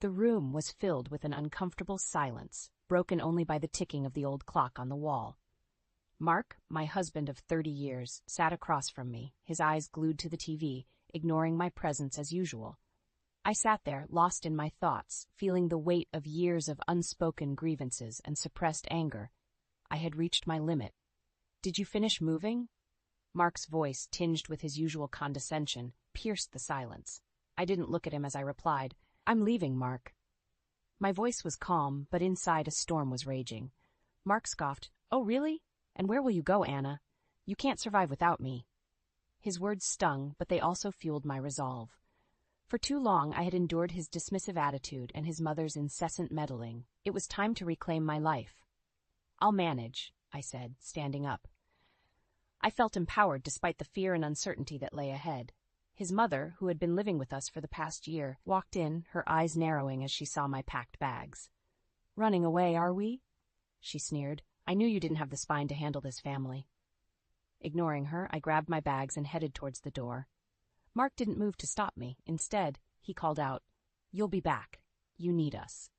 The room was filled with an uncomfortable silence, broken only by the ticking of the old clock on the wall. Mark, my husband of 30 years, sat across from me, his eyes glued to the TV, ignoring my presence as usual. I sat there, lost in my thoughts, feeling the weight of years of unspoken grievances and suppressed anger. I had reached my limit. "Did you finish moving?" Mark's voice, tinged with his usual condescension, pierced the silence. I didn't look at him as I replied, "I'm leaving, Mark." My voice was calm, but inside a storm was raging. Mark scoffed, "Oh, really? And where will you go, Anna? You can't survive without me." His words stung, but they also fueled my resolve. For too long I had endured his dismissive attitude and his mother's incessant meddling. It was time to reclaim my life. "I'll manage," I said, standing up. I felt empowered despite the fear and uncertainty that lay ahead. His mother, who had been living with us for the past year, walked in, her eyes narrowing as she saw my packed bags. "Running away, are we?" she sneered. "I knew you didn't have the spine to handle this family." Ignoring her, I grabbed my bags and headed towards the door. Mark didn't move to stop me. Instead, he called out, "You'll be back. You need us."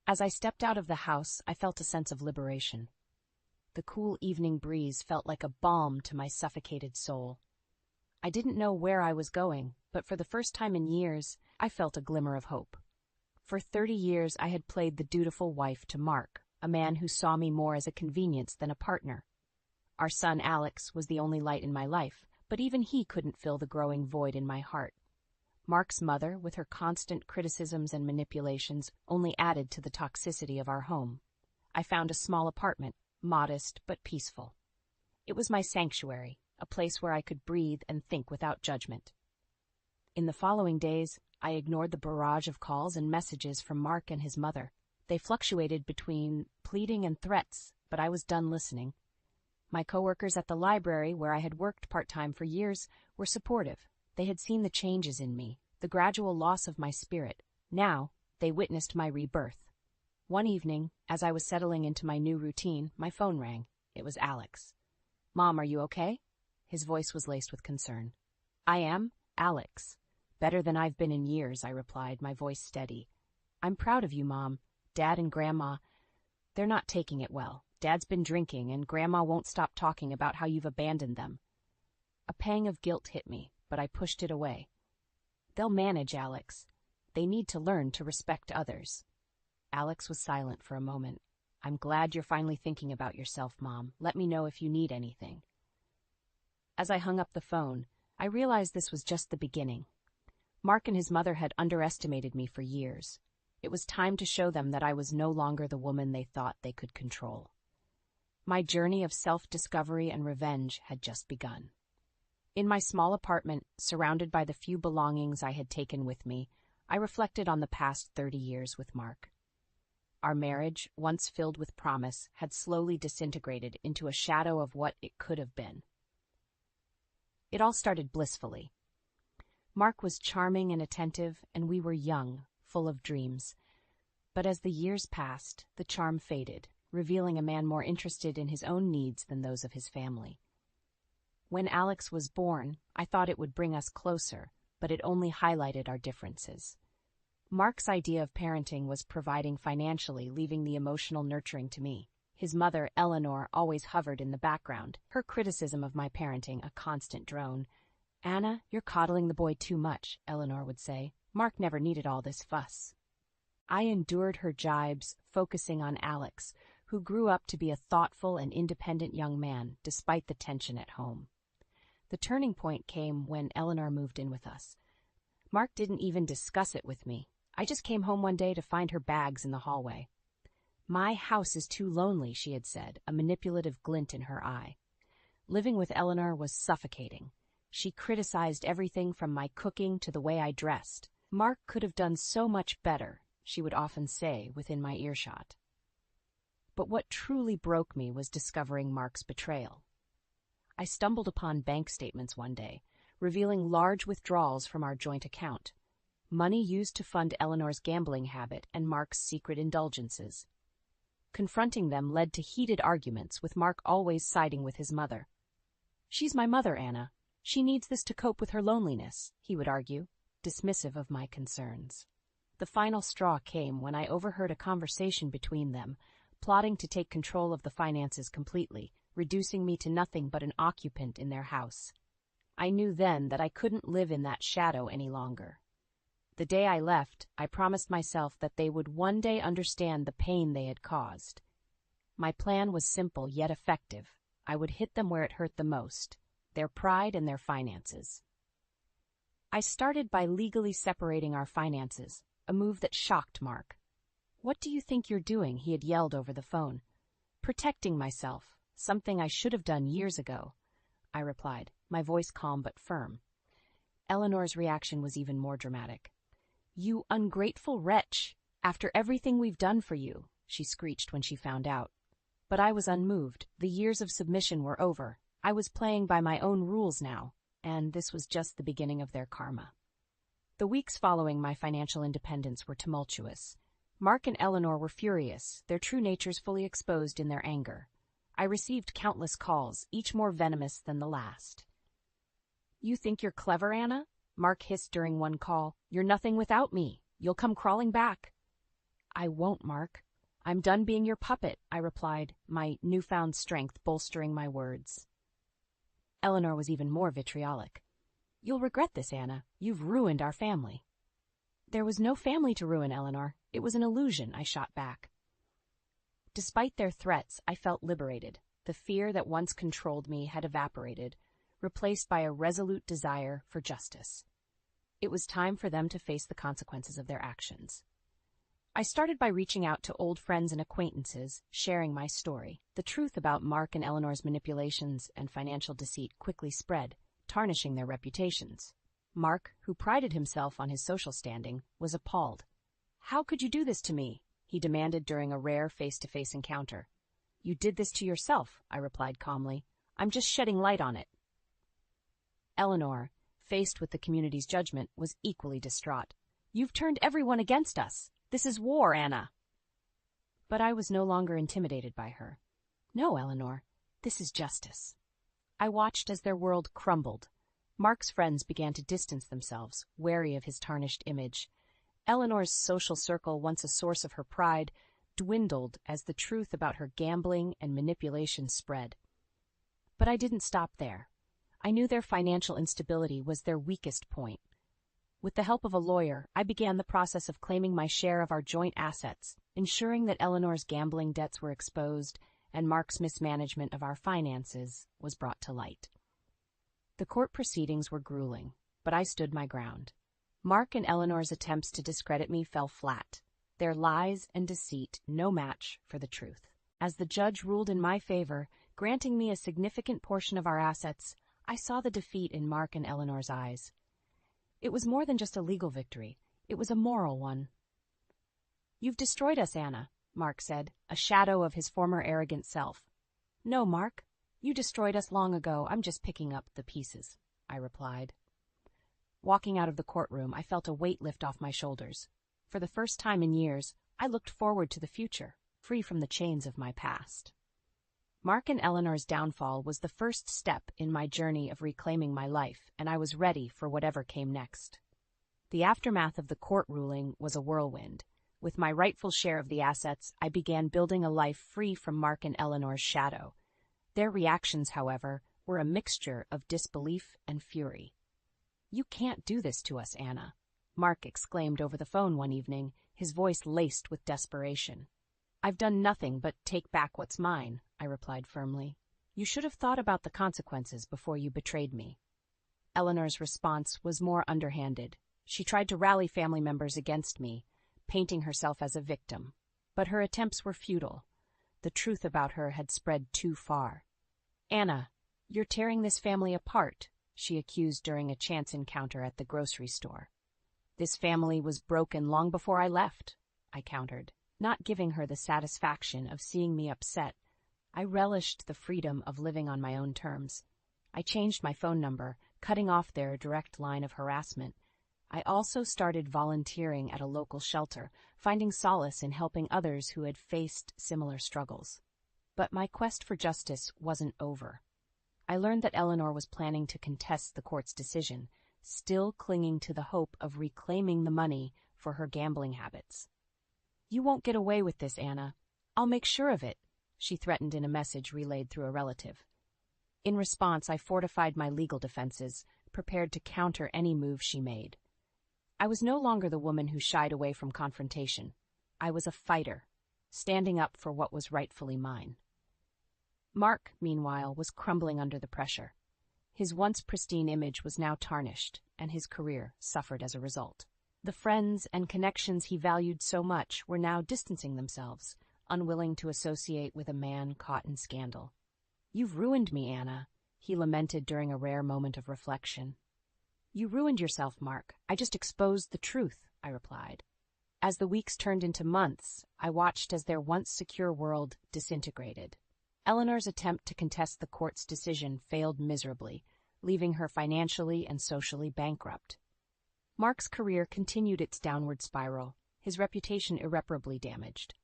As I stepped out of the house, I felt a sense of liberation. The cool evening breeze felt like a balm to my suffocated soul. I didn't know where I was going, but for the first time in years, I felt a glimmer of hope. For 30 years, I had played the dutiful wife to Mark, a man who saw me more as a convenience than a partner. Our son Alex was the only light in my life, but even he couldn't fill the growing void in my heart. Mark's mother, with her constant criticisms and manipulations, only added to the toxicity of our home. I found a small apartment, modest but peaceful. It was my sanctuary, a place where I could breathe and think without judgment. In the following days, I ignored the barrage of calls and messages from Mark and his mother. They fluctuated between pleading and threats, but I was done listening. My coworkers at the library, where I had worked part-time for years, were supportive. They had seen the changes in me, the gradual loss of my spirit. Now, they witnessed my rebirth. One evening, as I was settling into my new routine, my phone rang. It was Alex. "Mom, are you okay?" His voice was laced with concern. "I am, Alex. Better than I've been in years," I replied, my voice steady. "I'm proud of you, Mom. Dad and Grandma, they're not taking it well. Dad's been drinking, and Grandma won't stop talking about how you've abandoned them." A pang of guilt hit me, but I pushed it away. "They'll manage, Alex. They need to learn to respect others." Alex was silent for a moment. "I'm glad you're finally thinking about yourself, Mom. Let me know if you need anything." As I hung up the phone, I realized this was just the beginning. Mark and his mother had underestimated me for years. It was time to show them that I was no longer the woman they thought they could control. My journey of self-discovery and revenge had just begun. In my small apartment, surrounded by the few belongings I had taken with me, I reflected on the past 30 years with Mark. Our marriage, once filled with promise, had slowly disintegrated into a shadow of what it could have been. It all started blissfully. Mark was charming and attentive, and we were young, full of dreams. But as the years passed, the charm faded, revealing a man more interested in his own needs than those of his family. When Alex was born, I thought it would bring us closer, but it only highlighted our differences. Mark's idea of parenting was providing financially, leaving the emotional nurturing to me. His mother, Eleanor, always hovered in the background, her criticism of my parenting a constant drone. "Anna, you're coddling the boy too much," Eleanor would say. "Mark never needed all this fuss." I endured her jibes, focusing on Alex, who grew up to be a thoughtful and independent young man, despite the tension at home. The turning point came when Eleanor moved in with us. Mark didn't even discuss it with me. I just came home one day to find her bags in the hallway. "My house is too lonely," she had said, a manipulative glint in her eye. Living with Eleanor was suffocating. She criticized everything from my cooking to the way I dressed. "Mark could have done so much better," she would often say within my earshot. But what truly broke me was discovering Mark's betrayal. I stumbled upon bank statements one day, revealing large withdrawals from our joint account, money used to fund Eleanor's gambling habit and Mark's secret indulgences. Confronting them led to heated arguments, with Mark always siding with his mother. "She's my mother, Anna. She needs this to cope with her loneliness," he would argue, dismissive of my concerns. The final straw came when I overheard a conversation between them, plotting to take control of the finances completely, reducing me to nothing but an occupant in their house. I knew then that I couldn't live in that shadow any longer. The day I left, I promised myself that they would one day understand the pain they had caused. My plan was simple yet effective. I would hit them where it hurt the most, their pride and their finances. I started by legally separating our finances, a move that shocked Mark. "What do you think you're doing?" he had yelled over the phone. "Protecting myself, something I should have done years ago," I replied, my voice calm but firm. Eleanor's reaction was even more dramatic. "You ungrateful wretch! After everything we've done for you," she screeched when she found out. But I was unmoved. The years of submission were over. I was playing by my own rules now, and this was just the beginning of their karma. The weeks following my financial independence were tumultuous. Mark and Eleanor were furious, their true natures fully exposed in their anger. I received countless calls, each more venomous than the last. "You think you're clever, Anna?" Mark hissed during one call. "You're nothing without me. You'll come crawling back." "I won't, Mark. I'm done being your puppet," I replied, my newfound strength bolstering my words. Eleanor was even more vitriolic. "You'll regret this, Anna. You've ruined our family." "There was no family to ruin, Eleanor. It was an illusion," I shot back. Despite their threats, I felt liberated. The fear that once controlled me had evaporated, replaced by a resolute desire for justice. It was time for them to face the consequences of their actions. I started by reaching out to old friends and acquaintances, sharing my story. The truth about Mark and Eleanor's manipulations and financial deceit quickly spread, tarnishing their reputations. Mark, who prided himself on his social standing, was appalled. "How could you do this to me?" he demanded during a rare face-to-face encounter. "You did this to yourself," I replied calmly. "I'm just shedding light on it." Eleanor, faced with the community's judgment, was equally distraught. "You've turned everyone against us. This is war, Anna." But I was no longer intimidated by her. "No, Eleanor, this is justice." I watched as their world crumbled. Mark's friends began to distance themselves, wary of his tarnished image. Eleanor's social circle, once a source of her pride, dwindled as the truth about her gambling and manipulation spread. But I didn't stop there. I knew their financial instability was their weakest point. With the help of a lawyer, I began the process of claiming my share of our joint assets, ensuring that Eleanor's gambling debts were exposed and Mark's mismanagement of our finances was brought to light. The court proceedings were grueling, but I stood my ground. Mark and Eleanor's attempts to discredit me fell flat, their lies and deceit no match for the truth. As the judge ruled in my favor, granting me a significant portion of our assets, I saw the defeat in Mark and Eleanor's eyes. It was more than just a legal victory. It was a moral one. "You've destroyed us, Anna," Mark said, a shadow of his former arrogant self. "No, Mark, you destroyed us long ago. I'm just picking up the pieces," I replied. Walking out of the courtroom, I felt a weight lift off my shoulders. For the first time in years, I looked forward to the future, free from the chains of my past. Mark and Eleanor's downfall was the first step in my journey of reclaiming my life, and I was ready for whatever came next. The aftermath of the court ruling was a whirlwind. With my rightful share of the assets, I began building a life free from Mark and Eleanor's shadow. Their reactions, however, were a mixture of disbelief and fury. "You can't do this to us, Anna," Mark exclaimed over the phone one evening, his voice laced with desperation. "I've done nothing but take back what's mine," I replied firmly. "You should have thought about the consequences before you betrayed me." Eleanor's response was more underhanded. She tried to rally family members against me, painting herself as a victim. But her attempts were futile. The truth about her had spread too far. "Anna, you're tearing this family apart," she accused during a chance encounter at the grocery store. "This family was broken long before I left," I countered, not giving her the satisfaction of seeing me upset. I relished the freedom of living on my own terms. I changed my phone number, cutting off their direct line of harassment. I also started volunteering at a local shelter, finding solace in helping others who had faced similar struggles. But my quest for justice wasn't over. I learned that Eleanor was planning to contest the court's decision, still clinging to the hope of reclaiming the money for her gambling habits. "You won't get away with this, Anna. I'll make sure of it," she threatened in a message relayed through a relative. In response, I fortified my legal defenses, prepared to counter any move she made. I was no longer the woman who shied away from confrontation. I was a fighter, standing up for what was rightfully mine. Mark, meanwhile, was crumbling under the pressure. His once pristine image was now tarnished, and his career suffered as a result. The friends and connections he valued so much were now distancing themselves, unwilling to associate with a man caught in scandal. "You've ruined me, Anna," he lamented during a rare moment of reflection. "You ruined yourself, Mark. I just exposed the truth," I replied. As the weeks turned into months, I watched as their once secure world disintegrated. Eleanor's attempt to contest the court's decision failed miserably, leaving her financially and socially bankrupt. Mark's career continued its downward spiral, his reputation irreparably damaged.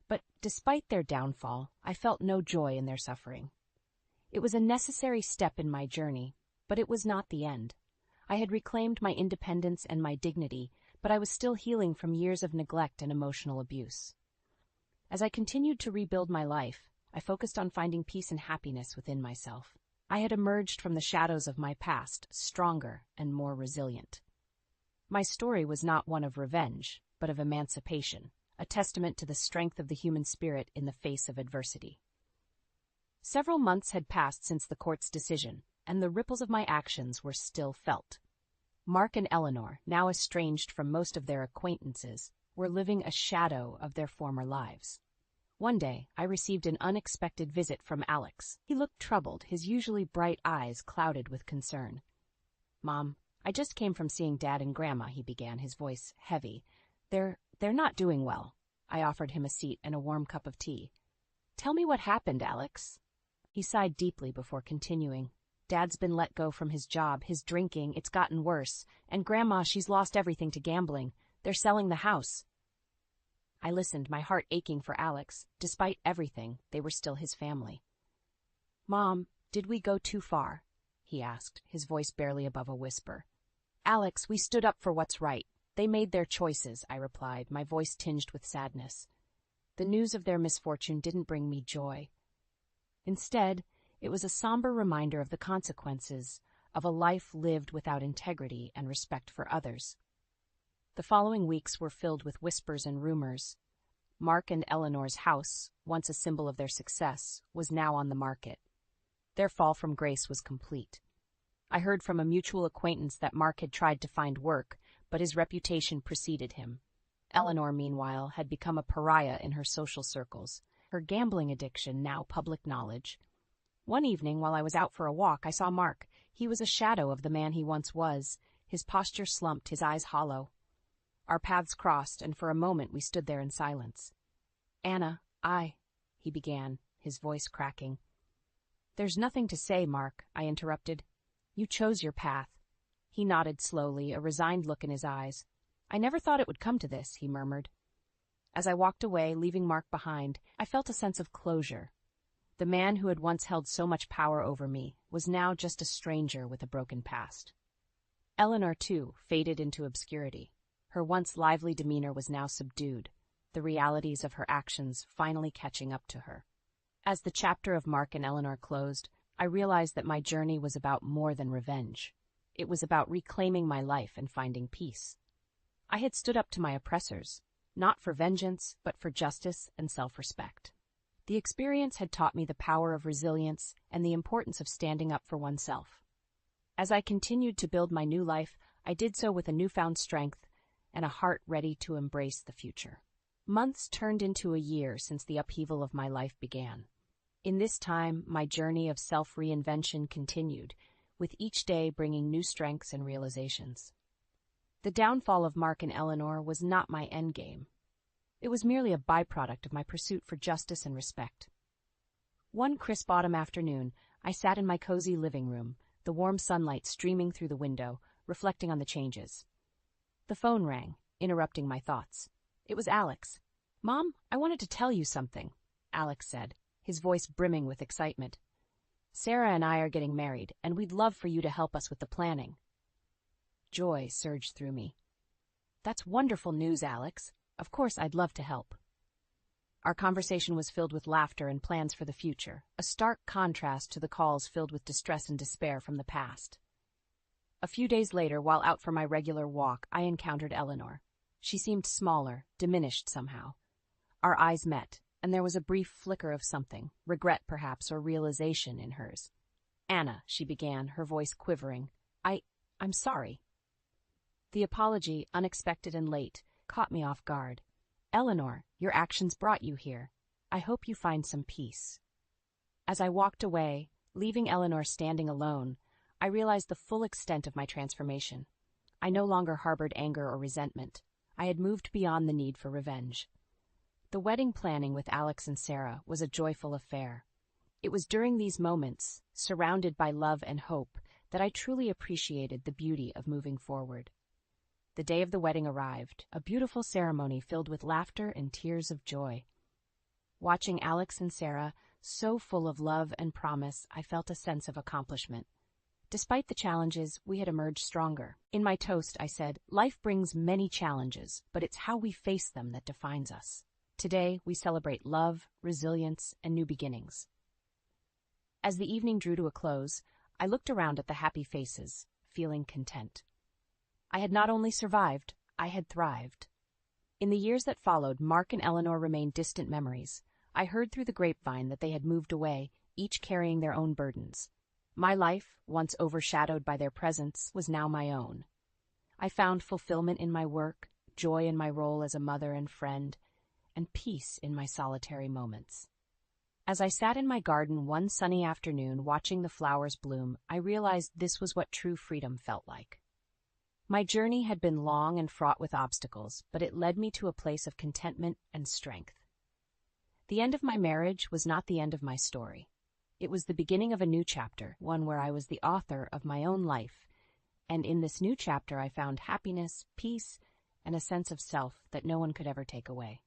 But despite their downfall, I felt no joy in their suffering. It was a necessary step in my journey, but it was not the end. I had reclaimed my independence and my dignity, but I was still healing from years of neglect and emotional abuse. As I continued to rebuild my life, I focused on finding peace and happiness within myself. I had emerged from the shadows of my past, stronger and more resilient. My story was not one of revenge, but of emancipation, a testament to the strength of the human spirit in the face of adversity. Several months had passed since the court's decision, and the ripples of my actions were still felt. Mark and Eleanor, now estranged from most of their acquaintances, were living a shadow of their former lives. One day, I received an unexpected visit from Alex. He looked troubled, his usually bright eyes clouded with concern. "Mom, I just came from seeing Dad and Grandma," he began, his voice heavy. They're not doing well." I offered him a seat and a warm cup of tea. "Tell me what happened, Alex." He sighed deeply before continuing. "Dad's been let go from his job, his drinking, it's gotten worse. And Grandma, she's lost everything to gambling. They're selling the house." I listened, my heart aching for Alex. Despite everything, they were still his family. "Mom, did we go too far?" he asked, his voice barely above a whisper. "Alex, we stood up for what's right. They made their choices," I replied, my voice tinged with sadness. The news of their misfortune didn't bring me joy. Instead, it was a somber reminder of the consequences of a life lived without integrity and respect for others. The following weeks were filled with whispers and rumors. Mark and Eleanor's house, once a symbol of their success, was now on the market. Their fall from grace was complete. I heard from a mutual acquaintance that Mark had tried to find work, but his reputation preceded him. Eleanor, meanwhile, had become a pariah in her social circles, her gambling addiction now public knowledge. One evening, while I was out for a walk, I saw Mark. He was a shadow of the man he once was, his posture slumped, his eyes hollow. Our paths crossed, and for a moment we stood there in silence. "Anna, he began, his voice cracking. "There's nothing to say, Mark," I interrupted. "You chose your path." He nodded slowly, a resigned look in his eyes. "I never thought it would come to this," he murmured. As I walked away, leaving Mark behind, I felt a sense of closure. The man who had once held so much power over me was now just a stranger with a broken past. Eleanor, too, faded into obscurity. Her once lively demeanor was now subdued, the realities of her actions finally catching up to her. As the chapter of Mark and Eleanor closed, I realized that my journey was about more than revenge. It was about reclaiming my life and finding peace. I had stood up to my oppressors, not for vengeance, but for justice and self-respect. The experience had taught me the power of resilience and the importance of standing up for oneself. As I continued to build my new life, I did so with a newfound strength and a heart ready to embrace the future. Months turned into a year since the upheaval of my life began. In this time, my journey of self-reinvention continued, with each day bringing new strengths and realizations. The downfall of Mark and Eleanor was not my endgame. It was merely a byproduct of my pursuit for justice and respect. One crisp autumn afternoon, I sat in my cozy living room, the warm sunlight streaming through the window, reflecting on the changes. The phone rang, interrupting my thoughts. It was Alex. "Mom, I wanted to tell you something," Alex said, his voice brimming with excitement. "Sarah and I are getting married, and we'd love for you to help us with the planning." Joy surged through me. That's wonderful news, Alex. Of course, I'd love to help. Our conversation was filled with laughter and plans for the future, a stark contrast to the calls filled with distress and despair from the past. A few days later, while out for my regular walk, I encountered Eleanor. She seemed smaller, diminished somehow. Our eyes met, and there was a brief flicker of something, regret perhaps, or realization in hers. "Anna," she began, her voice quivering. I'm sorry." The apology, unexpected and late, caught me off guard. "Eleanor, your actions brought you here. I hope you find some peace." As I walked away, leaving Eleanor standing alone, I realized the full extent of my transformation. I no longer harbored anger or resentment. I had moved beyond the need for revenge. The wedding planning with Alex and Sarah was a joyful affair. It was during these moments, surrounded by love and hope, that I truly appreciated the beauty of moving forward. The day of the wedding arrived, a beautiful ceremony filled with laughter and tears of joy. Watching Alex and Sarah, so full of love and promise, I felt a sense of accomplishment. Despite the challenges, we had emerged stronger. In my toast, I said, "Life brings many challenges, but it's how we face them that defines us." Today, we celebrate love, resilience, and new beginnings. As the evening drew to a close, I looked around at the happy faces, feeling content. I had not only survived, I had thrived. In the years that followed, Mark and Eleanor remained distant memories. I heard through the grapevine that they had moved away, each carrying their own burdens. My life, once overshadowed by their presence, was now my own. I found fulfillment in my work, joy in my role as a mother and friend, and peace in my solitary moments. As I sat in my garden one sunny afternoon watching the flowers bloom, I realized this was what true freedom felt like. My journey had been long and fraught with obstacles, but it led me to a place of contentment and strength. The end of my marriage was not the end of my story. It was the beginning of a new chapter, one where I was the author of my own life, and in this new chapter I found happiness, peace, and a sense of self that no one could ever take away.